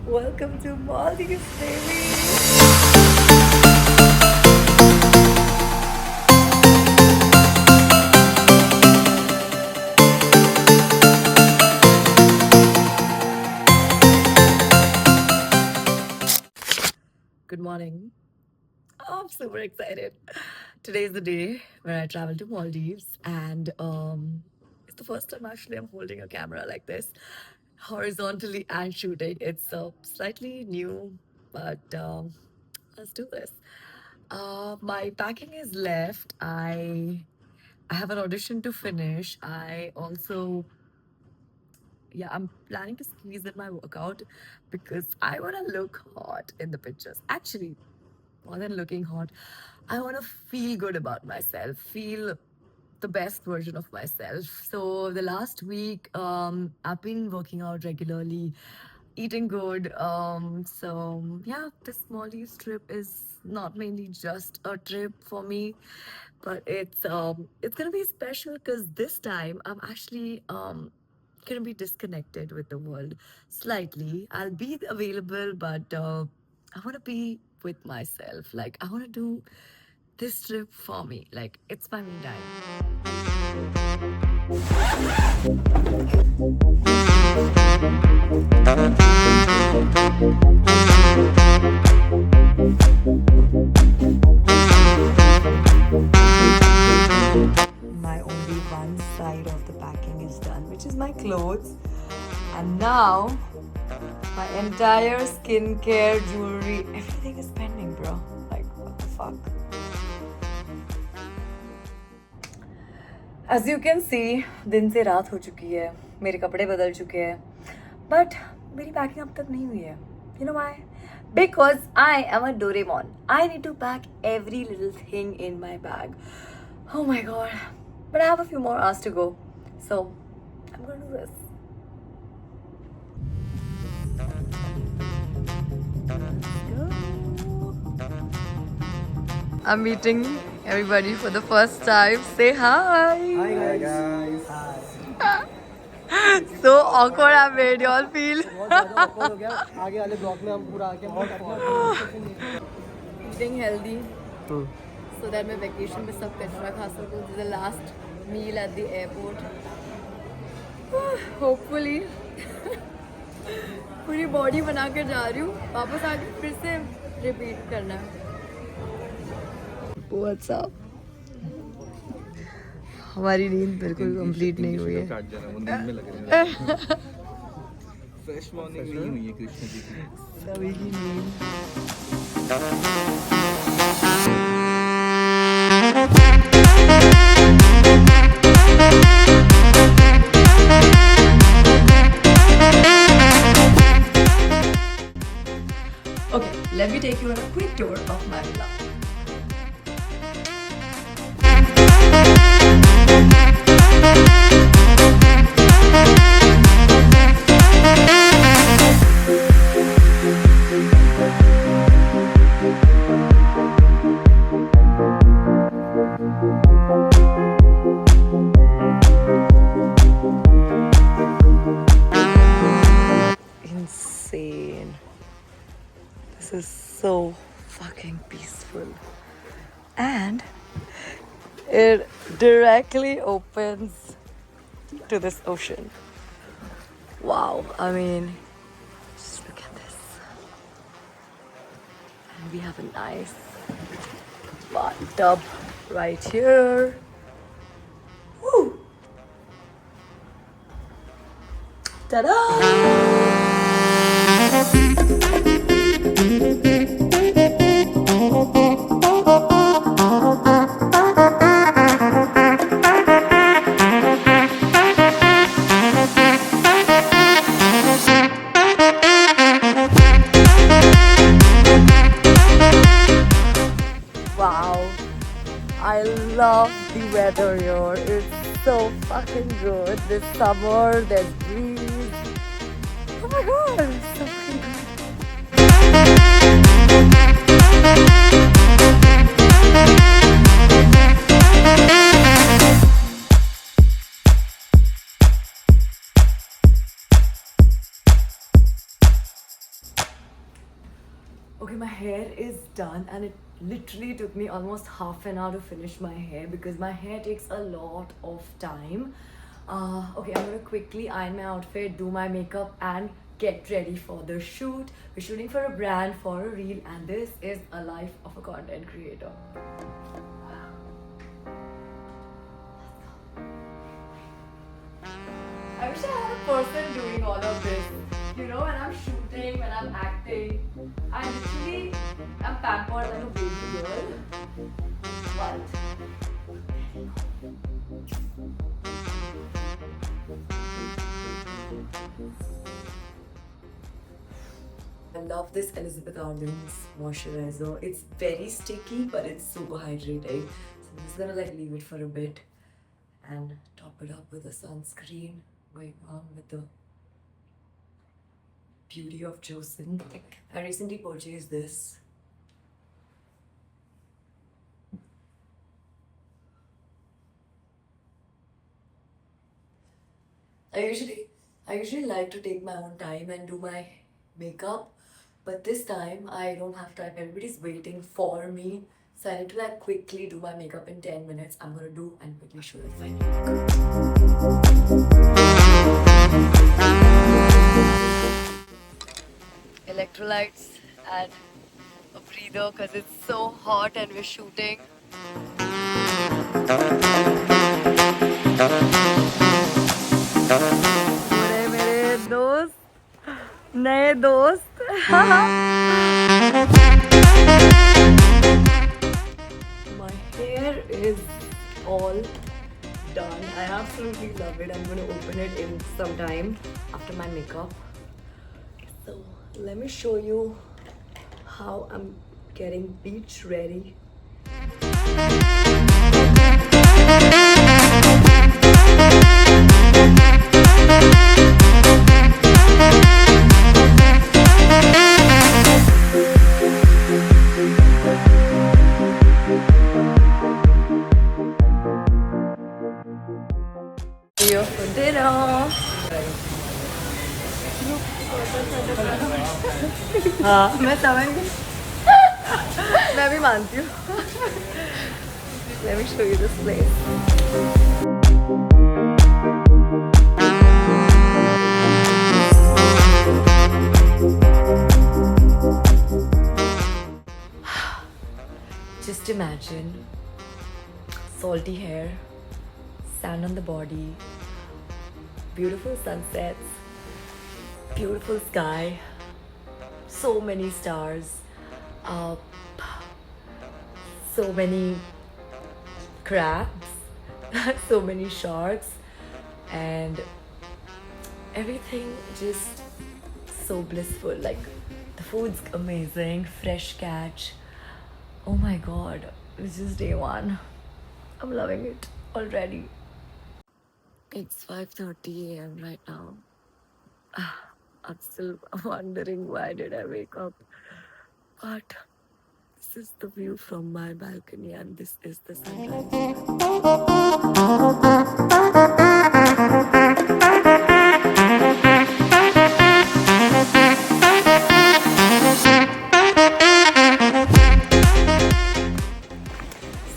Welcome to Maldives, baby. Good morning. Oh, I'm super excited. Today is the day where I travel to Maldives, and it's the first time actually I'm holding a camera like this, horizontally and shooting. It's slightly new, but let's do this. My packing is left. I have an audition to finish. I also, yeah, I'm planning to squeeze in my workout because I want to look hot in the pictures. Actually, more than looking hot, I want to feel good about myself, feel the best version of myself. So the last week, I've been working out regularly, eating good. So yeah, this Maldives trip is not mainly just a trip for me, but it's gonna be special because this time I'm actually gonna be disconnected with the world slightly. I'll be available, but I want to be with myself. Like I want to do this trip for me. Like it's my me time. My only one side of the packing is done, which is my clothes. And now my entire skincare, jewelry, everything is pending, bro. Like, what the fuck? As you can see, दिन से रात हो चुकी है, मेरे कपड़े बदल चुके हैं, but मेरी पैकिंग अब तक नहीं हुई है. You know why? Because I am a Doraemon. I need to pack every little thing in my bag. Oh my god. But I have a few more hours to go. So, I'm gonna do this. I'm meeting everybody for the first time. Say hi. Hi guys. So awkward I made y'all feel. बहुत ज़्यादा awkward हो गया आगे वाले block में हम पूरा आके Eating healthy so that मैं vacation पे सब कचरा खा सकूँ. This is the last meal at the airport. Hopefully पूरी बॉडी बना कर जा रही हूँ. वापस आके फिर से रिपीट करना है. What's up? हमारी नींद बिल्कुल कंप्लीट नहीं हुई है. फ्रेश मॉर्निंग नहीं हुई है कृष्ण जी की. सभी की नींद. Okay, let me take you on a quick tour of my villa. Insane. This is so fucking peaceful. And it directly opens to this ocean. Wow, I mean, just look at this. And we have a nice bathtub right here. Woo! Ta-da! Wow, I love the weather here. It's so fucking good. This summer, there's breeze. Oh my god, it's so fucking good. Okay, my hair is done and it literally took me almost half an hour to finish my hair because my hair takes a lot of time. Okay, I'm gonna quickly iron my outfit, do my makeup, and get ready for the shoot. We're shooting for a brand, for a reel, and this is a life of a content creator. I wish I had a person doing all of this. You know, when I'm shooting, when I'm acting, I literally am pampered like a baby girl. But I love this Elizabeth Arden's moisturizer. It's very sticky, but it's super hydrating. So I'm just gonna like leave it for a bit and top it up with a sunscreen. Going on with the Beauty of Joseon. I recently purchased this. I usually like to take my own time and do my makeup, but this time I don't have time. Everybody's waiting for me, so I need to like quickly do my makeup in 10 minutes. I'm gonna do and quickly show the final look. Electrolytes and a breather because it's so hot and we're shooting. अरे मेरे दोस्त नए दोस्त My hair is all done. I absolutely love it. I'm gonna open it in some time after my makeup. So let me show you how I'm getting beach ready. See you for dinner. हाँ मैं समझ गई मैं भी मानती हूँ Let me show you this place. Just imagine salty hair, sand on the body, beautiful sunsets, beautiful sky, so many stars, so many crabs, so many sharks, and everything just so blissful. Like the food's amazing, fresh catch. Oh my god, it's just day one. I'm loving it already. It's 5:30 a.m. right now. I'm still wondering why did I wake up. But this is the view from my balcony and this is the sunrise.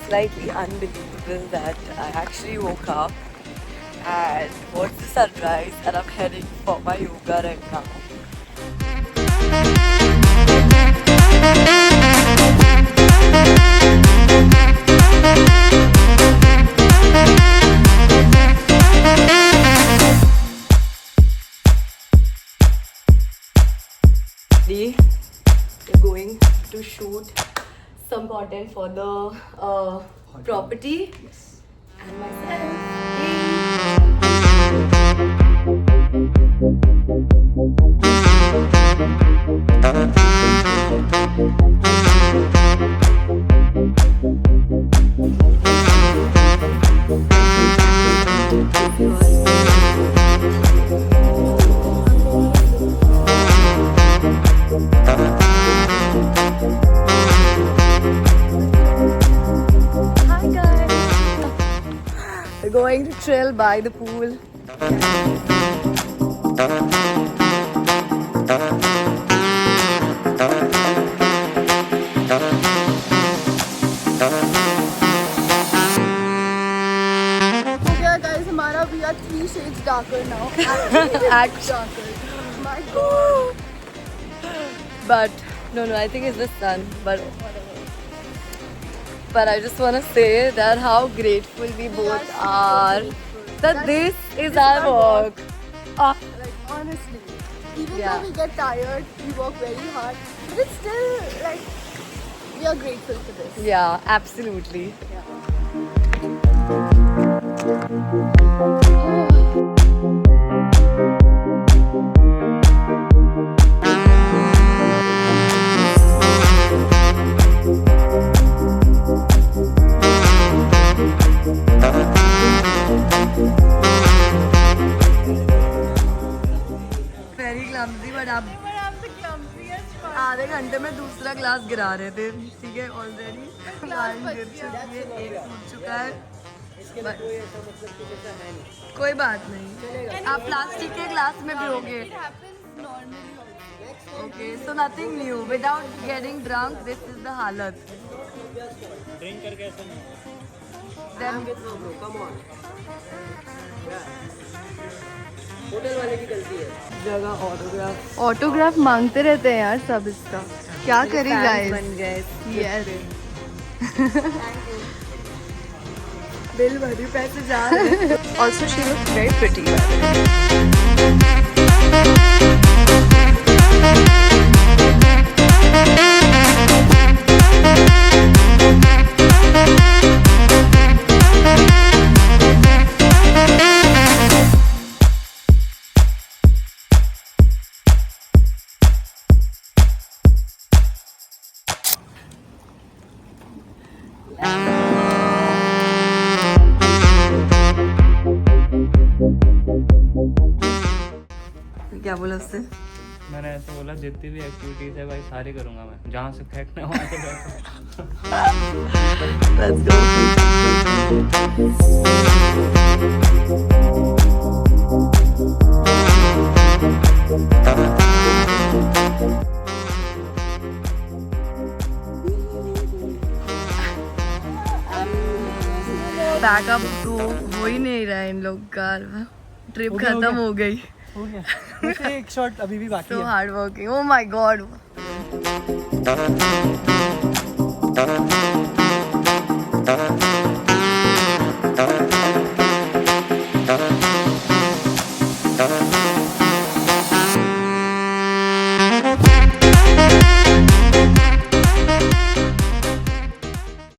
Slightly unbelievable that I actually woke up and watched the sunrise and I'm heading for my yoga right now. We're going to shoot some content for the property and Hi guys! We're going to chill by the pool. darker now. Act. Darker. My God. But no, I think it's the sun. But I just want to say that how grateful we both so are grateful. that this is our work. Ah, Like honestly, even Yeah. though we get tired, we work very hard, but it's still like we are grateful for this. yeah, absolutely. Very clumsy, but आप आधे घंटे में दूसरा glass गिरा रहे थे, ठीक है ऑलरेडी वन गिर चुकी है, एक टूट चुका है। But कोई बात नहीं, आप प्लास्टिक के ग्लास में भी होगे। Okay, so nothing new. Without getting drunk, this is the हालत। ड्रिंक करके ऐसा नहीं। Then कम ऑन होटल वाले की गलती है जगह ऑटोग्राफ ऑटोग्राफ मांगते रहते हैं यार सब इसका। क्या करें गाइस? बन गए। यस। बिल भरी, पैसे जा रहे हैं। Also she looks very pretty by the way. क्या बोला उससे? मैंने ऐसे बोला जितनी भी एक्टिविटीज है भाई सारी करूंगा मैं, जहाँ से फेंकना वहाँ से फेंकूंगा। Let's go. बैकअप तो हो ही नहीं रहा है इन लोग का। ट्रिप हो गया, हो खत्म गया। हो गई। हो गया वैसे एक शॉट अभी भी बाकी So है hard working. Oh my god.